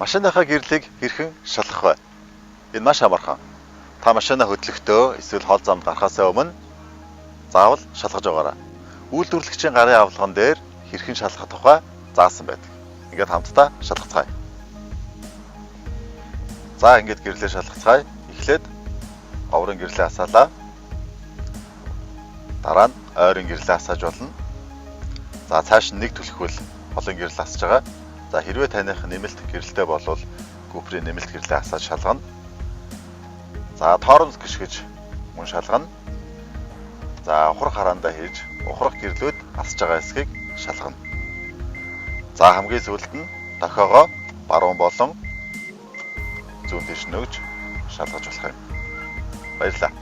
Машиныхаа гэрлийг хэрхэн шалгах вэ? Энэ маш амархан. Та машинаа хөдлөхдөө эсвэл хол замд гарахаасаа өмнө заавал шалгаж байгаарай. Үйлдвэрлэгчийн гарын авалган дээр хэрхэн шалгах тухай заасан байдаг. Ингээд хамтдаа шалгацгаая. За ингээд гэрлээ шалгацгаая. Эхлээд оврын гэрлээ асаалаа. Дараа нь ойрын гэрлээ асааж болно. За цааш нь нэг түлхвэл холын гэрэл асаж байгаа. За хэрвээ таних нэмэлт гэрэлтэй болвол Cooper-ийн нэмэлт гэрлээ асааж шалгана. За тоормс гიშгэж мөн шалгана. За ухрах хараандаа хийж ухрах гэрлүүд асаж байгаа хэсгийг шалгана. За хамгийн сүүлд нь дохиогоо баруун болон зүүн тийш нөгж шалгаж болох юм. Баярлалаа.